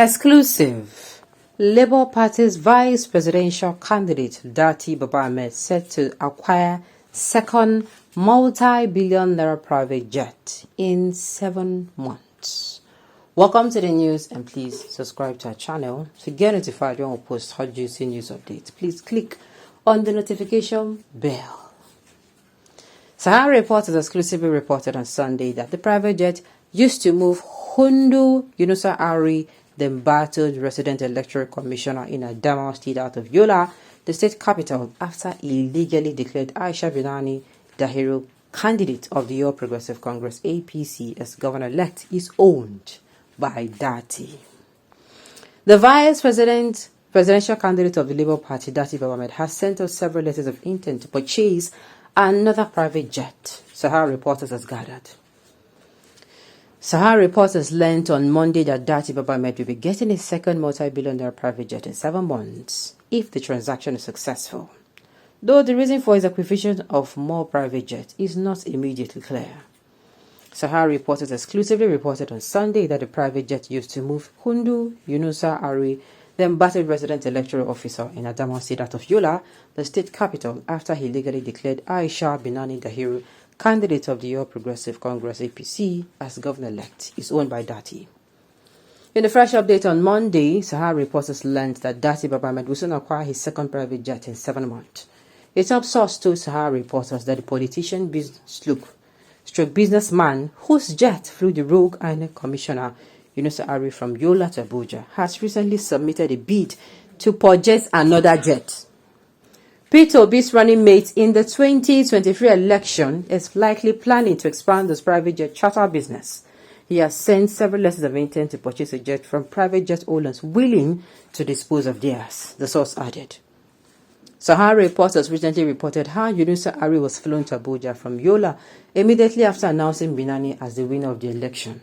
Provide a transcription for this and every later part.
Exclusive. Labour Party's vice presidential candidate Datti Ahmed set to acquire second multi-billion naira private jet in 7 months. Welcome to the news, and please subscribe to our channel to get notified when we post hot juicy news updates. Please click on the notification bell. Sahara Reporters exclusively reported on Sunday that the private jet used to move Hundu Yunusa Ari, the embattled resident electoral commissioner in Adamawa State, out of Yola, the state capital, after illegally declared Aisha Binani Dahiru, candidate of the All Progressive Congress APC, as governor-elect, is owned by Datti. The presidential candidate of the Labour Party, Datti Ahmed, has sent out several letters of intent to purchase another private jet, Sahara Reporters has gathered. Sahara Reporters learned on Monday that Datti Ahmed will be getting a second multi-billion-dollar private jet in 7 months if the transaction is successful, though the reason for his acquisition of more private jets is not immediately clear. Sahara Reporters exclusively reported on Sunday that the private jet used to move Hundu Yunusa Ari, the embattled resident electoral officer in Adamawa State, out of Yola, the state capital, after he legally declared Aisha Binani Dahiru, candidate of the All Progressive Congress APC, as governor-elect, is owned by Datti. In a fresh update on Monday, Sahara Reporters learned that Datti Ahmed will soon acquire his second private jet in 7 months. A top source told Sahara Reporters that the politician businessman whose jet flew the rogue INEC commissioner Yunusa Ari from Yola to Abuja has recently submitted a bid to purchase another jet. Peter Obi's running mate in the 2023 election is likely planning to expand his private jet charter business. He has sent several letters of intent to purchase a jet from private jet owners willing to dispose of theirs, the source added. Sahara Reporters recently reported how Yunusa Ari was flown to Abuja from Yola immediately after announcing Binani as the winner of the election.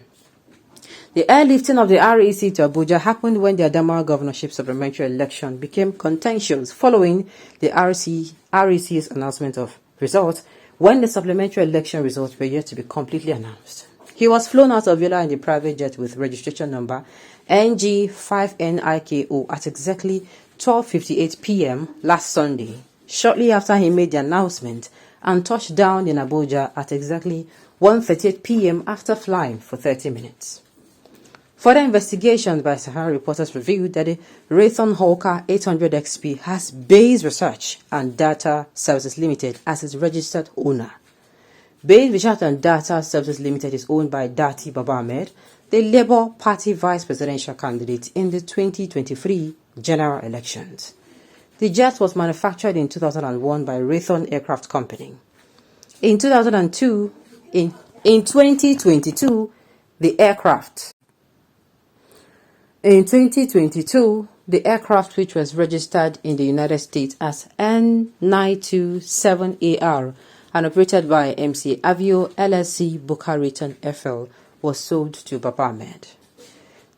The airlifting of the REC to Abuja happened when the Adamawa governorship supplementary election became contentious following the REC's announcement of results, when the supplementary election results were yet to be completely announced. He was flown out of Yola in the private jet with registration number NG5NIKO at exactly 12:58 p.m. last Sunday, shortly after he made the announcement, and touched down in Abuja at exactly 1:38 p.m. after flying for 30 minutes. Further investigations by Sahara Reporters revealed that the Raytheon Hawker 800 XP has Base Research and Data Services Limited as its registered owner. Base Research and Data Services Limited is owned by Datti Ahmed, the Labour Party vice presidential candidate in the 2023 general elections. The jet was manufactured in 2001 by Raytheon Aircraft Company. In 2022, the aircraft, which was registered in the United States as N927AR and operated by MC Avio LLC Boca Raton FL, was sold to Ahmed.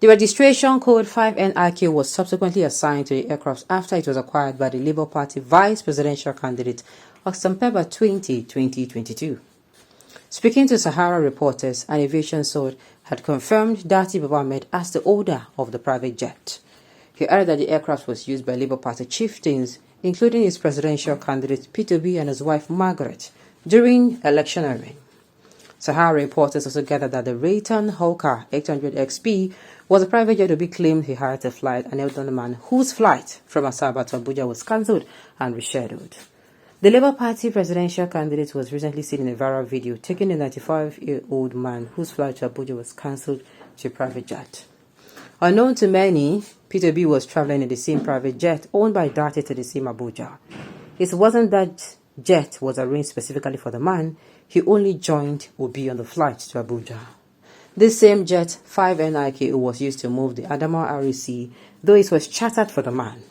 The registration code 5NIK was subsequently assigned to the aircraft after it was acquired by the Labour Party vice presidential candidate on September 20, 2022. Speaking to Sahara Reporters, an aviation source had confirmed Datti Ahmed as the owner of the private jet. He added that the aircraft was used by Labour Party chieftains, including his presidential candidate Peter Obi and his wife Margaret, during electioneering. Sahara Reporters also gathered that the Raytheon Hawker 800 XP was a private jet Obi claimed he hired to fly an elderly man whose flight from Asaba to Abuja was cancelled and rescheduled. The Labour Party presidential candidate was recently seen in a viral video taking a 95-year-old man whose flight to Abuja was cancelled to a private jet. Unknown to many, Peter Obi was travelling in the same private jet owned by Datti to the same Abuja. It wasn't that jet was arranged specifically for the man, he only joined Obi on the flight to Abuja. This same jet, 5NIKO, was used to move the Adamawa REC, though it was chartered for the man.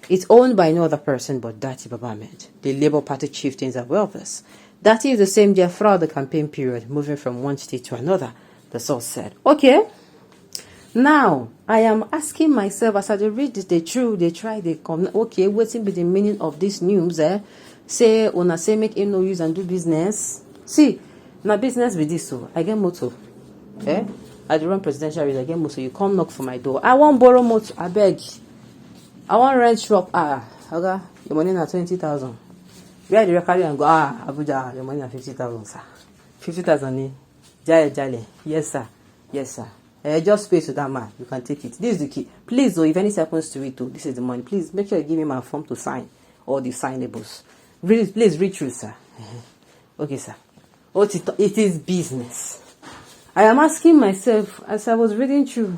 It's owned by no other person but Datti Ahmed. The Labour Party chieftains are aware of this. Datti is the same jet throughout the campaign period, moving from one state to another, the source said. Okay, now I am asking myself as I read this, they try, they come. Okay, what's be the meaning of this news? Say, una say make him no use and do business. See, na business with this, so I get motto. I I run presidential race again, so you come knock for my door. I want borrow motor, I beg. I want rent shop. Okay, your money na 20,000. Where the carry and go? Abuja, your money na 50,000, sir. 50,000, jale. Yes, sir. Yes, sir. Just pay to that man. You can take it. This is the key. Please, though, if anything happens to it, this is the money. Please make sure you give him a form to sign all the signables. Really, please read through, sir. Okay, sir. It is business. I am asking myself as I was reading through.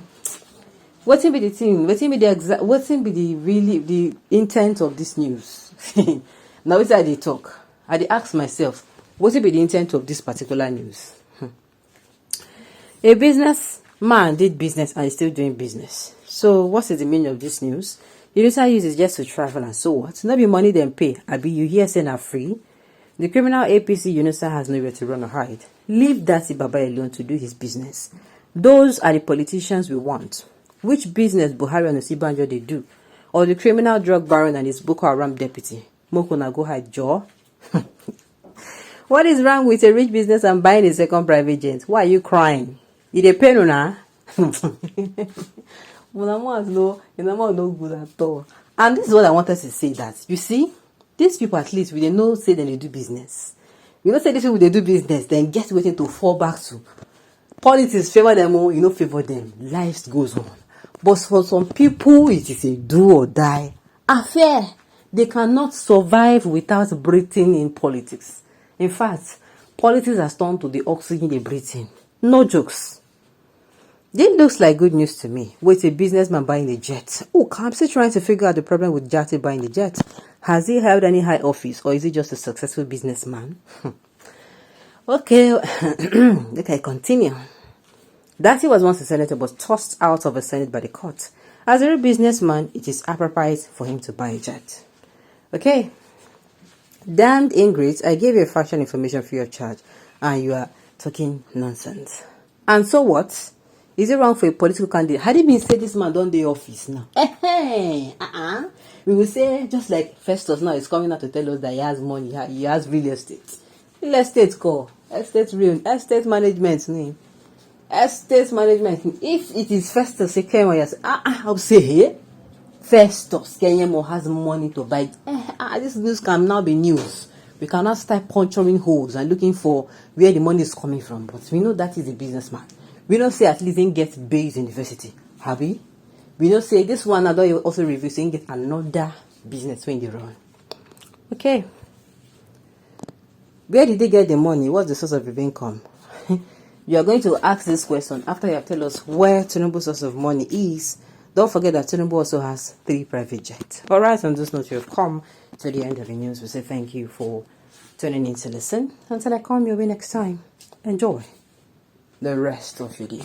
What will be the thing? What will be the exact? What will be the intent of this news? Now, as I talk, I ask myself, what will be the intent of this particular news? A businessman did business and is still doing business. So, what is the meaning of this news? The user uses just to travel and so what? Not be money then pay. Abi you hear saying are free. The criminal APC UNISA has nowhere to run or hide. Leave Datti Baba alone to do his business. Those are the politicians we want. Which business Buhari and Osibanjo they do? Or the criminal drug baron and his Boko Haram deputy? Mokona go hide jaw. What is wrong with a rich business and buying a second private jet? Why are you crying? It a pain na? No good at all. And this is what I wanted to say, that you see, these people at least we they know say they do business. You know say these people they do business, then get waiting to fall back to politics favor them or favor them. Life goes on. But for some people it is a do or die affair. They cannot survive without breathing in politics. In fact, politics has turned to the oxygen they breathe in. No jokes. This looks like good news to me. With a businessman buying a jet. Oh, I'm still trying to figure out the problem with Datti buying the jet. Has he held any high office or is he just a successful businessman? Okay, let I continue. Datti was once a senator but tossed out of the Senate by the court. As a real businessman, it is appropriate for him to buy a jet. Okay. Damned ingrates, I gave you a fashion information free of charge and you are talking nonsense. And so what? Is it wrong for a political candidate? Had it been said this man don't do office now? We will say, just like Festus now is coming out to tell us that he has money, he has real estate. Real estate call. Estate management name. Estate management. If it is Festus, say Kenya, I'll say hey. Festus Kenyamo has money to buy. This news can now be news. We cannot start puncturing holes and looking for where the money is coming from. But we know that is a businessman. We don't say at least he get Bayes University. Have we? We don't say this one, I don't also review saying get another business when they run. Okay. Where did they get the money? What's the source of the income? You are going to ask this question after you have told us where Tinubu's source of money is. Don't forget that Tinubu also has 3 private jets. Alright, on this note, you have come to the end of the news. We say thank you for tuning in to listen. Until I come your way next time, enjoy the rest of your day.